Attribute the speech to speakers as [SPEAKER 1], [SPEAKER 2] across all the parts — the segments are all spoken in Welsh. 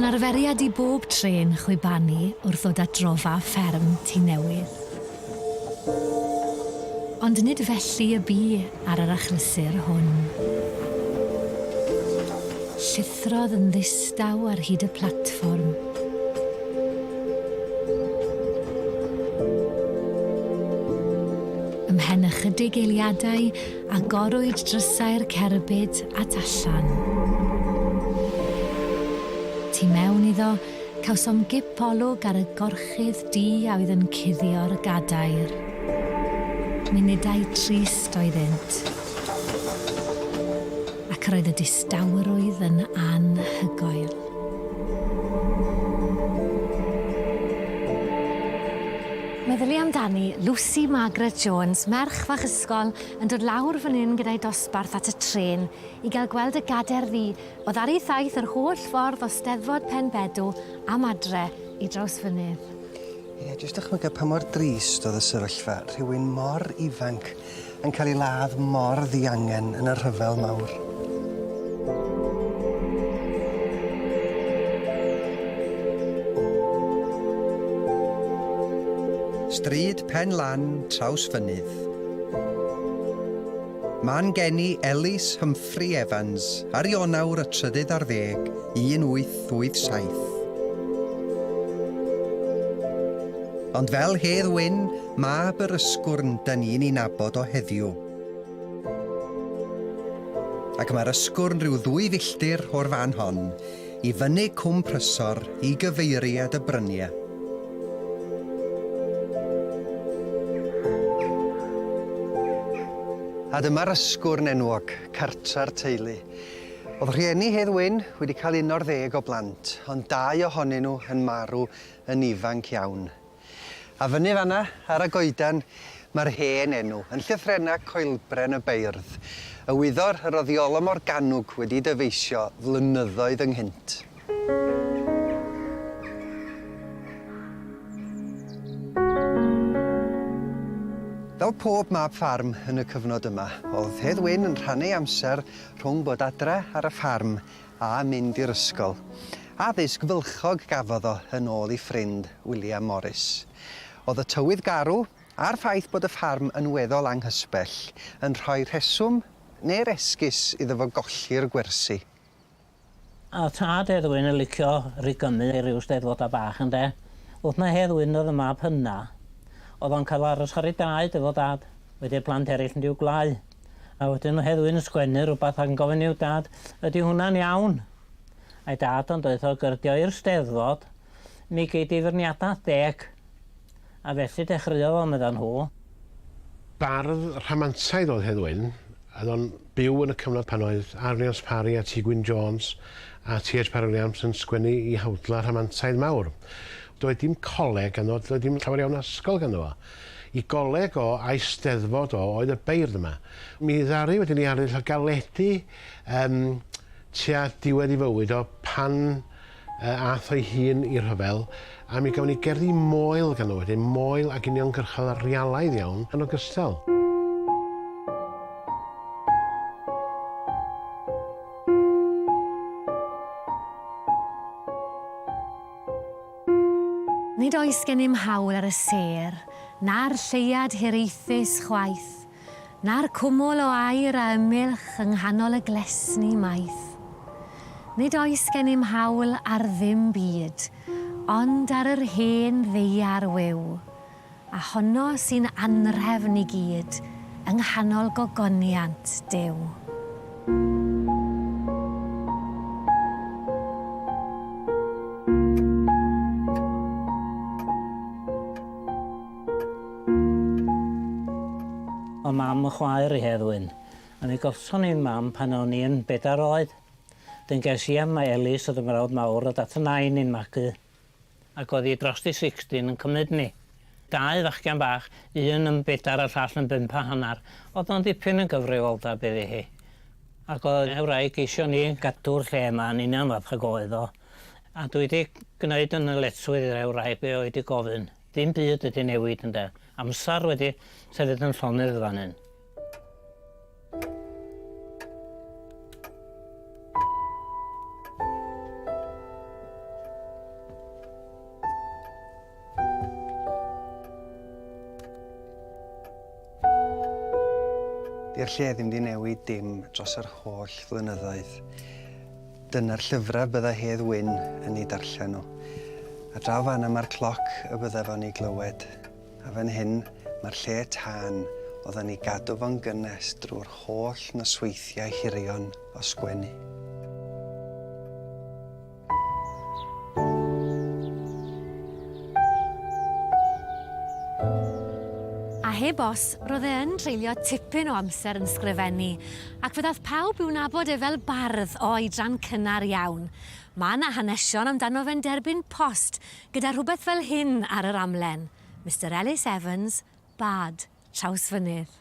[SPEAKER 1] Mae'n arferiad I bob tren chwibanu wrth ddod at drofa fferm Tŷ Newydd. Ond nid felly y bu ar yr achlysur hwn. Llithrodd yn ddistaw ar hyd y platfform. Ymhen ychydig eiliadau agorwyd drysau'r cerbyd at allan. Tu mewn iddo, cawsom gip olwg ar y gorchydd du a oedd yn cuddio'r gadair. Munudau trist oeddynt. Ac roedd y distawrwydd yn anhygoel. Meddyli amdani, Lucy Margaret Jones, merch fach ysgol, yn dod lawr fan hyn gyda'i dosbarth at y tren I gael gweld y gadair ddu oedd ar ei thaith yr holl ffordd o Steddfod Penbedw am adre I draws fynydd.
[SPEAKER 2] Ie, jyst dychmyga pa mor drist oedd y sefyllfa. Rhywun mor ifanc yn cael ei ladd mor ddiangen yn y rhyfel mawr.
[SPEAKER 3] Stryd Pen Lan, traws fynydd. Man geni Ellis Humphrey Evans ar Ionawr y 13 1887. Ond fel Hedd Wyn, mab yr ysgwrn da ni'n ei nabod o heddiw. Ac mae'r ysgwrn rhyw 2 filltir o'r fan hon I fyny cwm prysor I gyfeiriad y bryniau.
[SPEAKER 2] A dyma'r ysgwrn enwog, cartra'r teulu. Oedd rhieni Hedd Wyn wedi cael 11 o blant, ond 2 ohonyn nhw yn marw yn ifanc iawn. A fyny fanna, ar y goedan, mae'r hen enw, yn llythrennau coelbren y beirdd. Y wyddor yr oddiolwm organwg wedi dyfeisio flynyddoedd ynghynt. Fel pob mab ffarm yn y cyfnod yma, oedd Hedd Wyn yn rhannu amser rhwng bod adre ar y ffarm a mynd i'r ysgol. Addysg fylchog gafodd o yn ôl I ffrind William Morris. Oedd y tywydd garw a'r ffaith bod y ffarm yn weddol anghysbell yn rhoi rheswm neu'r esgus iddo fo golli'r gwersi.
[SPEAKER 4] A tad Hedd Wyn yn licio rigymu I ryw steddfod a bach ynde. Oedd na Hedd Wyn oedd y mab hynna. Oedd o'n cael aros ar ei daid efo dad. Wedi'r plant eraill yn diw gwlau. A wedyn Hedd Wyn yn sgwennu rhywbeth ac yn gofyn i'w dad, ydy hwnna'n iawn? A'i dad ond oedd o gyrdio i'r steddfod, mi gei difyrniadau 10. A felly dechreuodd o meddan nhw.
[SPEAKER 5] Bardd rhamantaidd oedd Hedd Wyn, oedd o'n byw yn y cyfnod pan oedd Arian Sparry a T. Gwyn Jones a T.H. Parry Williams yn sgwennu I hawdla rhamantaidd mawr. Doedd dim coleg ganddo, doedd dim llawer iawn ysgol ganddo fo. I goleg o a'i steddfod o oedd y beirdd yma. Mi ddaru wedyn ni arall o galedu tua diwedd I fywyd o pan ath o'i hun i'r rhyfel a mi gafon ni gerddi moel ganddo wedyn, moel ac uniongyrchol realaidd iawn yn ogystal.
[SPEAKER 1] Nid oes gennym hawl ar y sêr, na'r lleiad hiraethus chwaith, na'r cwmwl o air a ymylch yng nghanol y glesni maith. Nid oes gennym hawl ar ddim byd, ond ar yr hen ddeiar wyw, a honno sy'n anrefn I gyd yng nghanol gogoniant Duw.
[SPEAKER 4] O mam y chwaer I Hedd Wyn. A mi gosson i'n mam pan o'n i'n 4 oed. Dyn ges I am mae Ellis oedd y mrawd mawr oedd at y 9 i'n magu. Ac oedd I dros I 16 yn cymryd ni. 2 fachgen bach, un yn 4 a'r llall yn 5 a hanner. Oedd o'n dipyn yn gyfrifolda byddi hi. Ac oedd y wraig eisio ni gadw'r lle yma yn union fath ag oedd o. A dwi wedi gwneud yn y letswydd i'r wraig be oedd I gofyn. Dim byd ydi newid ynde. Amsar wedi sefyll yn llonydd fan hyn.
[SPEAKER 2] Dydy'r lle ddim wedi newid dim dros yr holl flynyddoedd. Dyna'r llyfrau bydda Hedd Wyn yn ei darllen nhw. A draw fan yma'r cloc y bydda fo'n ei glywed. A fan hyn, mae'r lle tân oedden ni gadw fo'n gynnes drwy'r holl nosweithiau hirion o sgwennu.
[SPEAKER 1] A heb os, roedd e yn treulio tipyn o amser yn sgrifennu, ac fyddaeth pawb i'w nabod e fel bardd o oedran cynnar iawn. Mae yna hanesion amdano fe'n derbyn post gyda rhywbeth fel hyn ar yr amlen. Mr Ellis Evans, Bad, Trawsfynydd.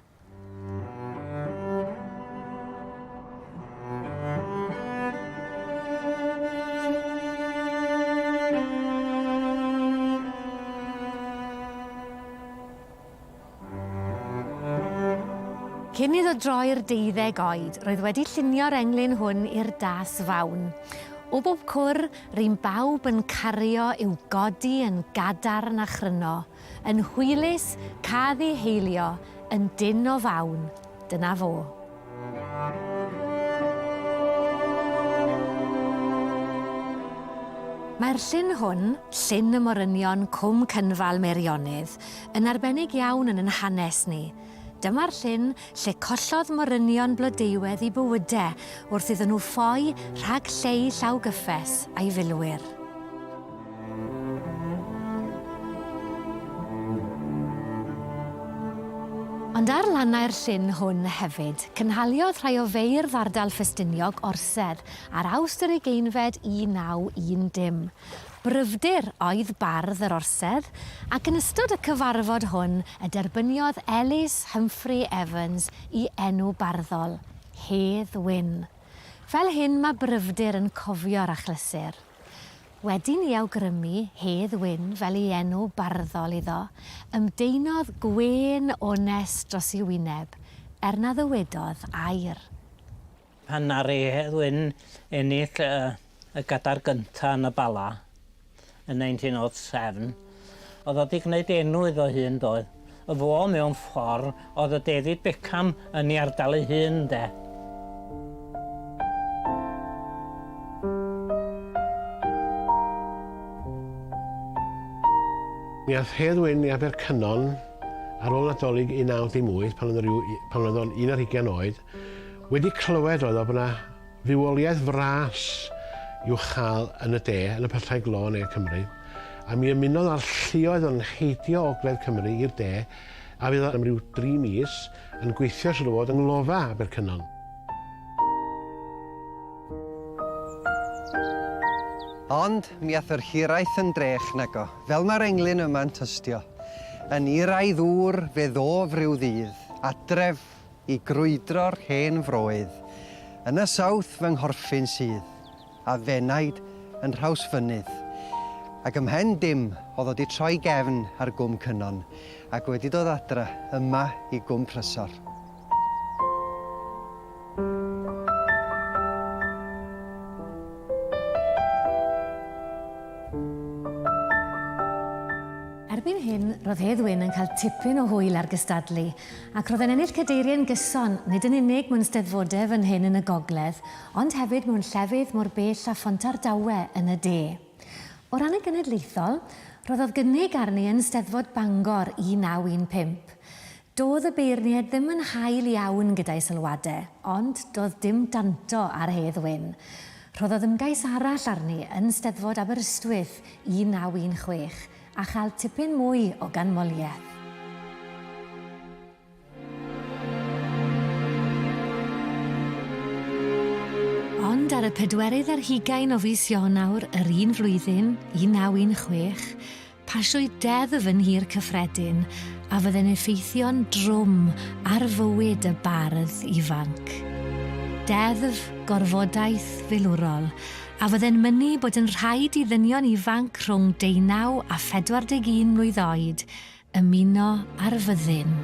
[SPEAKER 1] Cyn iddo droi'r 12 oed, roedd wedi llunio'r englyn hwn i'r das fawn. O bob cwr, rwy'n bawb yn cario i'w godi yn gadarn a chryno, yn hwylus, caddu heilio, yn dyn o fawn. Dyna fo. Mae'r llyn hwn, llyn y Morynion Cwm Cynfal Meirionnydd, yn arbennig iawn yn ein hanes ni. Dyma'r llyn lle collodd Morynion blodeuwedd i bywydau wrth iddyn nhw ffoi rhag lleu llaw gyffes a'i filwyr. Ond ar lannau'r llyn hwn hefyd, cynhaliodd rhai o feirdd ardal Ffestiniog orsedd ar Awst yr ugeinfed 1910. Bryfdir oedd bardd yr orsedd, ac yn ystod y cyfarfod hwn y derbyniodd Ellis Humphrey Evans i enw barddol, Hedd Wyn. Fel hyn mae bryfdir yn cofio'r achlysur. Wedi'n ei awgrymu Hedd Wyn fel ei enw barddol iddo, ymdeinodd gwen onest dros ei wyneb, na ddywedodd air.
[SPEAKER 4] Pan ar ei Hedd Wyn ennill y gadar gyntaf yn y Bala, yn 1907, oedd wedi gwneud enw iddo hun doedd. Y fo mewn ffordd oedd y David Beckham yn ei ardal ei hun de.
[SPEAKER 5] Mi aeth Hedd Wyn i Abercynon ar ôl Nadolig 1918 pan oedd o'n 11 oed, wedi clywed oedd o bod yna fywoliaeth fras i'w chael yn y de, yn y Pyllau Glo neu Cymru. A mi ymunodd â'r lluoedd o'n heidio Ogledd Cymru i'r de, a fydd am ryw 3 mis yn gweithio sydd o fod yng nglofa Abercynon.
[SPEAKER 2] Ond mi ath yr hiraeth yn drech nago, fel mae'r englyn yma'n tystio. Yn irai ddŵr fe ddof ryw ddydd, adref i grwydro'r hen froedd. Yn y sawth fy nghorffin sydd, a fenaid yn Rhawsfynydd. Ac ymhen dim oedd wedi troi gefn ar Gwm Cynon ac wedi dod adre yma i Gwm Prysor.
[SPEAKER 1] Erbyn hyn, roedd Hedd Wyn yn cael tipyn o hwyl ar gystadlu, ac roedd yn ennill cadeiriau'n gyson, nid yn unig mewn steddfodau fan hyn yn y gogledd, ond hefyd mewn llefydd mor bell a Ffont Ardawe yn y de. O ran y genedlaethol, roedd gynnig arni yn Steddfod Bangor 1915. Doedd y beirniaid ddim yn hael iawn gyda'i sylwadau, ond doedd dim danto ar Hedd Wyn. Roedd ymgais arall arni yn Steddfod Aberystwyth 1916, a chael tipyn mwy o ganmoliaeth. Ond ar y 24 o fis Ionawr yr un flwyddyn, 1916, pasiwyd deddf yn hir cyffredin a fydde'n effeithio'n drwm ar fywyd y bardd ifanc. Deddf gorfodaeth filwrol, a fydde'n mynnu bod yn rhaid i ddynion ifanc rhwng 19 a 41 mlwydd oed ymuno ar fyddin.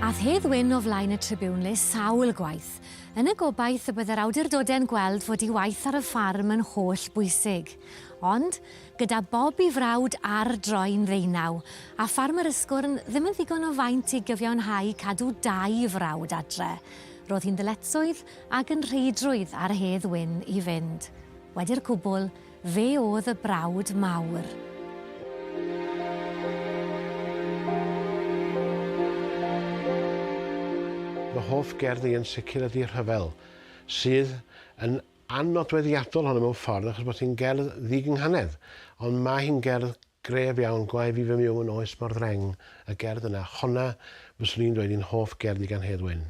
[SPEAKER 1] A Dath Hedd Wyn o flaen y Tribiwnlys sawl gwaith, yn y gobaith y byddai'r awdurdodau'n gweld fod ei waith ar y ffarm yn holl bwysig. Ond, gyda Bob i frawd ar droi'n ddeunaw, a ffarm yr Ysgwrn ddim yn ddigon o faint i gyfiawnhau cadw 2 frawd adre, roedd hi'n ddyletswydd ac yn rheidrwydd ar Hedd Wyn i fynd. Wedi'r cwbl, fe oedd y brawd mawr.
[SPEAKER 5] Fy hoff gerddi yn sicr ydi Rhyfel, sydd yn annodweddiadol honno mewn ffordd achos bod hi'n gerdd ddigynghanedd. Ond mae hi'n gerdd gref iawn, gwae fi fy miwn oes mor ddreng y gerdd yna. Honna fyswn i'n dweud i'n hoff gerddi gan Hedd Wyn.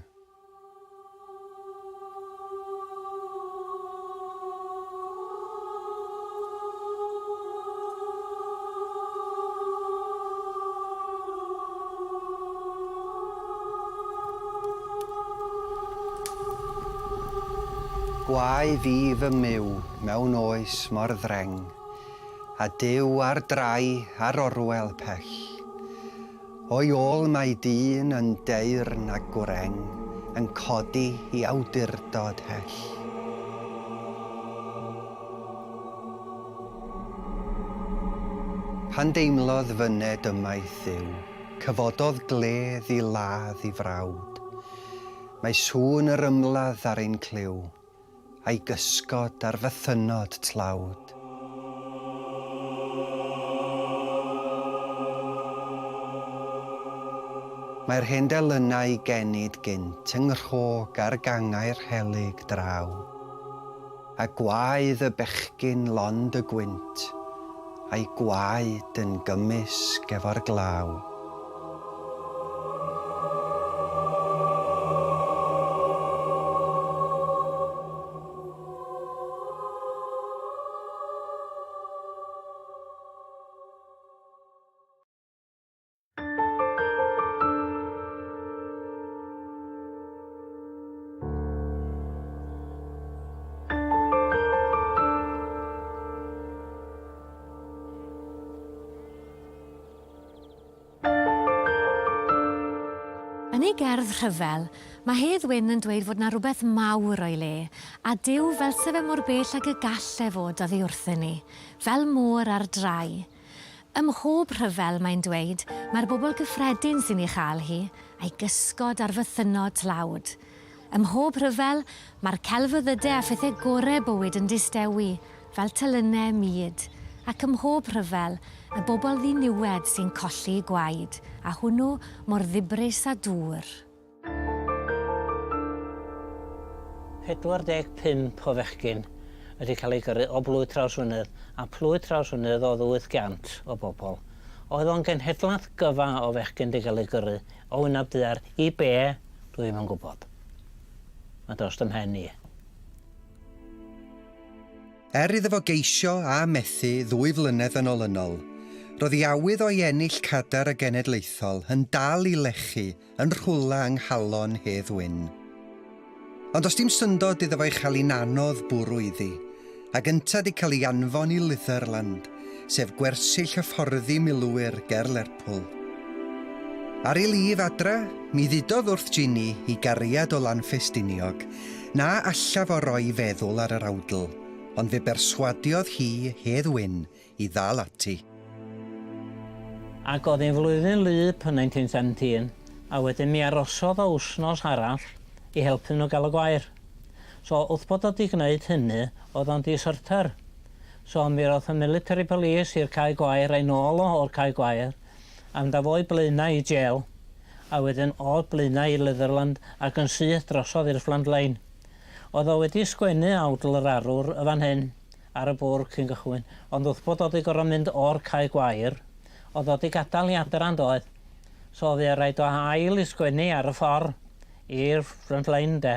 [SPEAKER 2] Gwae fi fy miw mewn oes mor ddreng, a Duw ar drai ar orwel pell. O'i ôl mae dyn yn deyrn a gwreng, yn codi i awdurdod hell. Pan deimlodd fyned ymaith Dduw, cyfododd gledd i ladd i frawd. Mae sŵn yr ymladd ar ein cliw, a'i gysgod ar fythynod tlawd. Mae'r hen delynau genid gynt yng nghrog ar gangau'r helyg draw, a gwaedd y bechgyn lond y gwynt, a'i gwaed yn gymysg efo'r glaw.
[SPEAKER 1] Yn ei gerdd Rhyfel, mae Hedd Wyn yn dweud fod 'na rhywbeth mawr o'i le, a Duw fel se fe mor bell ag y gall fod oddi wrthyn ni, fel môr ar drai. Ym mhob rhyfel mae'n dweud, mae'r bobl gyffredin sy'n ei chael hi, a'i gysgod ar fythynod tlawd. Ym mhob rhyfel, mae'r celfyddydau a phethau gorau bywyd yn distewi, fel telynau myd. Ac ym mhob rhyfel, y bobl ddiniwed sy'n colli gwaed, a hwnnw mor ddibrys a dŵr.
[SPEAKER 4] 45 o fechgyn wedi cael ei gyrru o Blwydd Trawsfynydd, a Plwydd Trawsfynydd oedd 800 o bobl. Oedd o'n genhedlaeth gyfa o fechgyn wedi cael ei gyrru o Wynab Daear i be, dwi ddim yn gwybod. Mae dros ym mhen i.
[SPEAKER 3] Iddo fo geisio a methu 2 flynedd yn olynol, roedd ei awydd o'i ennill cadar y genedlaethol yn dal i lechu yn rhwla yng nghalon Hedd Wyn. Ond os dim syndod iddo fo'i chael hi'n anodd bwrw iddi, a gynta di cael ei anfon i Litherland, sef gwersyll hyfforddi milwyr ger Lerpwl. Ar ei lif adra, mi ddudodd wrth Ginny i gariad o Lanffestiniog, na allaf o roi feddwl ar yr awdl, ond fe berswadiodd hi Hedd Wyn i ddal ati.
[SPEAKER 4] Ac oedd ein flwyddyn lyb yn 1917, a wedyn mi arosodd o wsnos arall i helpu nhw gael y gwair. So, wrth bod oedd i gwneud hynny, oedd o'n disyrter. So, mi roedd y military police i'r cae gwair, ei nôl o'r cae gwair, a mynd â fo i blaenau i jail, a wedyn o'r blaenau i Litherland ac yn syth drosodd i'r Flandlein. Oedd o wedi sgwennu awdl yr arwr y fan hyn ar y bwrdd cyn gychwyn, ond wrth bod oedd i gorfod mynd o'r cae gwair, oedd oedd i gadael i adran doedd. So oedd ei rhaid o ail i sgwennu ar y ffordd i'r Flandlein de.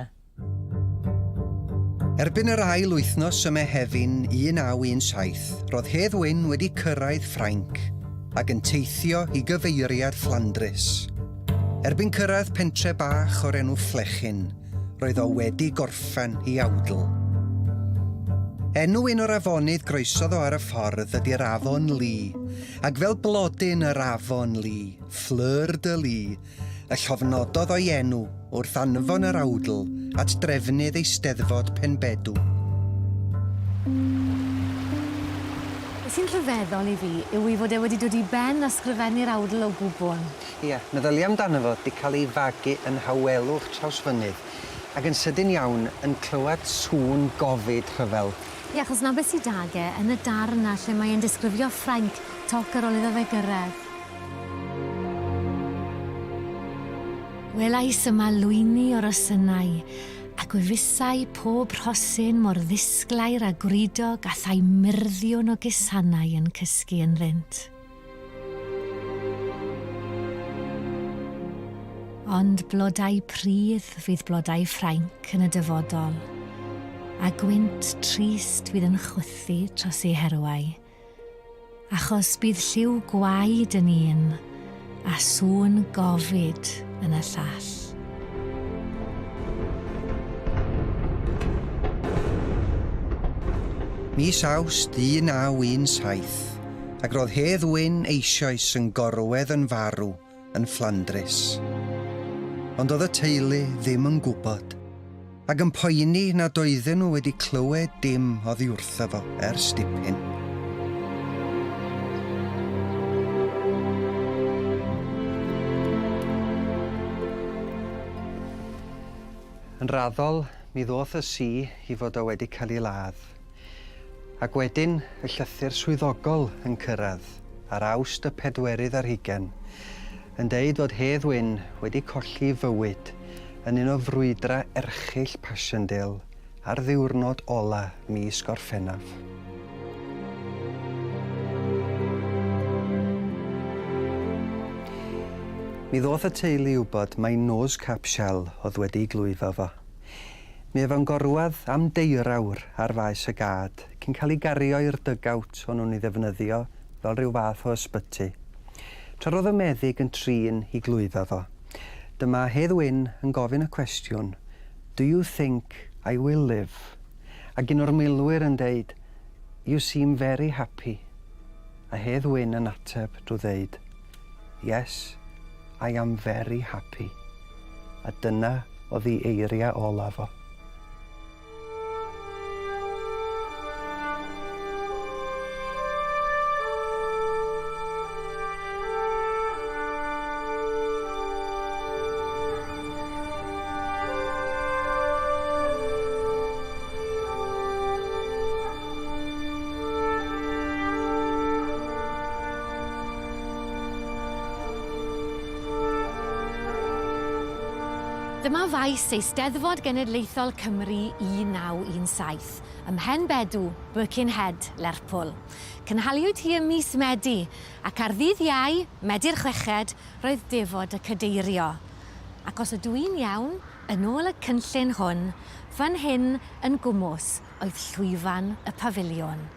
[SPEAKER 3] Erbyn yr ail wythnos y Mehefin 1917, roedd Hedd Wyn wedi cyrraedd Ffrainc ac yn teithio i gyfeiriad Flandris. Erbyn cyrraedd pentre bach o'r enw Flechin, roedd o wedi gorffen i awdl. Enw un o'r afonydd groesodd o ar y ffordd ydy'r Afon Lee, ac fel blodyn yr Afon Lee, Fleur de Lis, y llofnododd o'i enw wrth anfon yr awdl at drefnydd Eisteddfod Penbedw.
[SPEAKER 1] Be sy'n rhyfeddol I fi yw I fod e wedi dod I ben ysgrifennu'r awdl o gwbl.
[SPEAKER 2] Ie, meddylia amdano fo wedi cael ei fagu yn Hawelwch Trawsfynydd ac yn sydyn iawn yn clywed sŵn gofid rhyfel.
[SPEAKER 1] Ie, achos na beth sydd dage yn y darn na lle mae'n disgrifio Ffrainc toc ar ôl iddo fe gyrraedd. Welais yma lwyni o'r ysynau a gwefusau pob rhosyn mor ddisglair a gwridog a thai myrddio'n o gisanau yn cysgu yn rynt. Ond blodau pridd fydd blodau Ffrainc yn y dyfodol, a gwynt trist fydd yn chwythu tros ei herwau, achos bydd lliw gwaed yn un, a sŵn gofid yn y llall.
[SPEAKER 3] Mis Awst 1917, ac roedd Hedd Wyn eisoes yn gorwedd yn farw yn Flandris. Ond oedd y teulu ddim yn gwybod, ac yn poeni nad oedden nhw wedi clywed dim oddi wrtho fo ers dipyn.
[SPEAKER 2] Yn raddol, mi ddoth y si I fod o wedi cael ei ladd. Ac wedyn, y llythyr swyddogol yn cyrraedd ar Awst y 24 yn deud fod Hedd Wyn wedi colli fywyd yn un o frwydra erchyll Passchendaele ar ddiwrnod ola mis Gorffennaf. Mi ddoth y teulu I wybod mai nos capsial oedd wedi glwyddo fo. Mi efo'n gorwedd am deirawr ar faes y gad cyn cael ei gario i'r dygawt o'n nhw'n ei ddefnyddio fel rhyw fath o ysbyty. Tra roedd y meddyg yn trin I glwyddo fo, dyma Hedd Wyn yn gofyn y cwestiwn, "Do you think I will live?" Ac un o'r milwyr yn deud, "You seem very happy." A Hedd Wyn yn ateb drwy ddeud, "Yes, I am very happy." A dyna oedd ei eiriau olaf o.
[SPEAKER 1] Dyma faes Eisteddfod Genedlaethol Cymru 1917, ym Mhenbedw, Birkenhead, Lerpwl. Cynhaliwyd hi ym mis Medi, ac ar ddydd Iau, Medi'r Chweched, roedd defod y cadeirio. Ac os ydw i'n iawn, yn ôl y cynllun hwn, fan hyn yn gwmws oedd llwyfan y pafiliwn.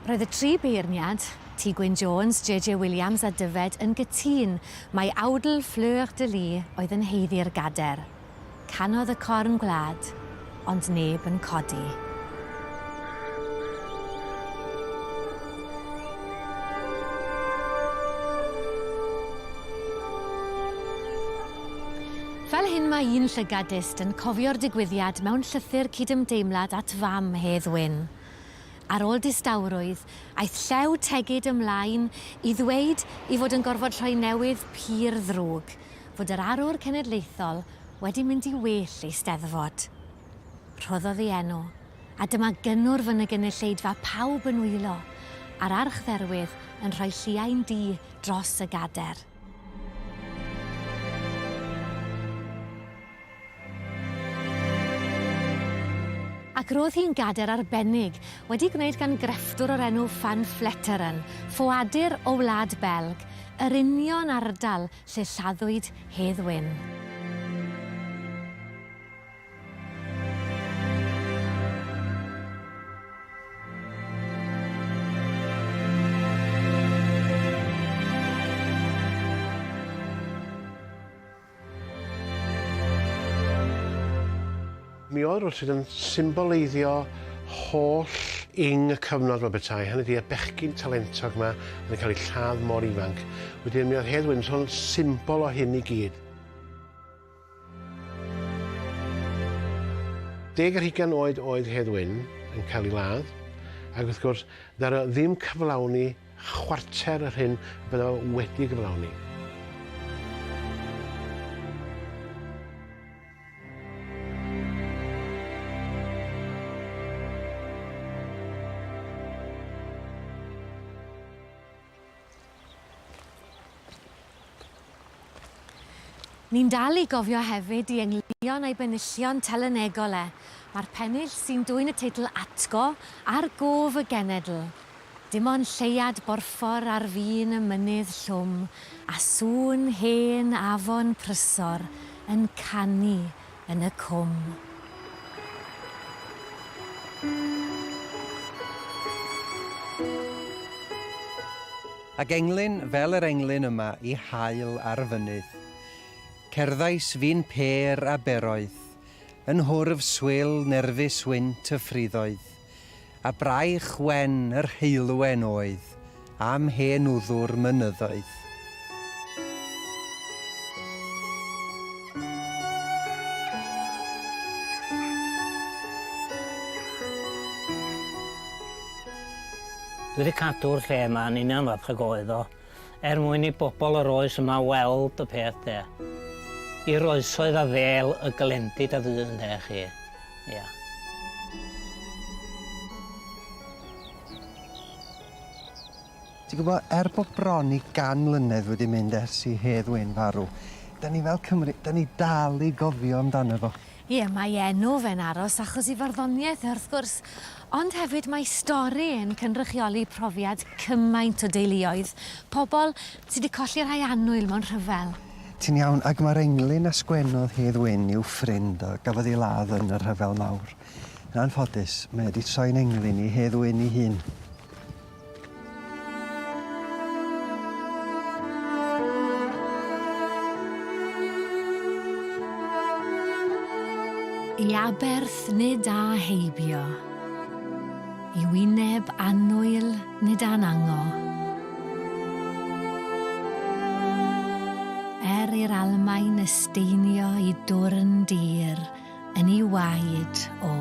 [SPEAKER 1] Roedd y tri beirniad, T. Gwyn Jones, J.J. Williams a Dyfed yn gytun mae awdl Fleur de Lis oedd yn heiddi'r gader. Canodd y corn gwlad, ond neb yn codi. Fel hyn mae un llygadist yn cofio'r digwyddiad mewn llythyr cydymdeimlad at fam Hedd Wyn. Ar ôl distawrwydd, aeth llew tegid ymlaen I ddweud I fod yn gorfod rhoi newydd pur ddrwg, fod yr arwr cenedlaethol wedi mynd I well Eisteddfod. Rhoddodd ei enw, a dyma gynnwrf yn y gynulleidfa pawb yn wylo, a'r archdderwydd yn rhoi lluain du dros y gader. Ac roedd hi'n gader arbennig wedi gwneud gan grefftwr o'r enw Fan Fletteren, ffoadur o Wlad Belg, yr union ardal lle lladdwyd Hedd Wyn.
[SPEAKER 5] Mi oedd rwyd sydd yn symboleiddio holl ing y cyfnod mae betai. Hynny di y bechgyn talentog yma yn cael ei lladd mor ifanc. Wedyn mi oedd Hedd Wyn son symbol o hyn i gyd. 10 oed Hedd Wyn yn cael ei ladd, ac wrth gwrs, ddara ddim cyflawni chwarter yr hyn bydda wedi gyflawni.
[SPEAKER 1] Ni'n dal i gofio hefyd i englion a'i benillion telenegol e. Mae'r pennill sy'n dwyn y teitl Atgo a'r gof y genedl. Dim ond lleiad borffor ar fin y mynydd llwm, a sŵn hen afon prysor yn canu yn y cwm.
[SPEAKER 3] Ac englyn fel yr englyn yma i hael ar fynydd. Cerddais fi'n per a beroedd, yn hwrf swil nerfus wynt y ffriddoedd, a braich wen yr heilwen oedd, am hen wddwr mynyddoedd.
[SPEAKER 4] Dwi wedi cadw'r lle yma yn union fath ag oedd o, mwyn i bobl yr oes yma weld y peth de. I'r oesoedd a ddel y galendid a ddyn de chi. Ia.
[SPEAKER 2] Ti'n gwybod, bod bron i 100 mlynedd wedi mynd ers i Hedd Wyn farw, da ni fel Cymru, da ni dal i gofio amdano fo.
[SPEAKER 1] Ie, mae enw fe'n aros achos i farddoniaeth wrth gwrs, ond hefyd mae stori yn cynrychioli profiad cymaint o deuluoedd, pobl sydd wedi colli rhai annwyl mewn rhyfel.
[SPEAKER 2] Ti'n iawn, ac mae'r englyn a sgwennodd Hedd Wyn i'w ffrind o gafodd ei ladd yn y rhyfel mawr. Yn anffodus, mae wedi troi'n englyn i Hedd Wyn ei hun.
[SPEAKER 1] I aberth nid a heibio, i wyneb annwyl nid anango. I'r Almaen ysteinio i dwrn dir yn ei waed o.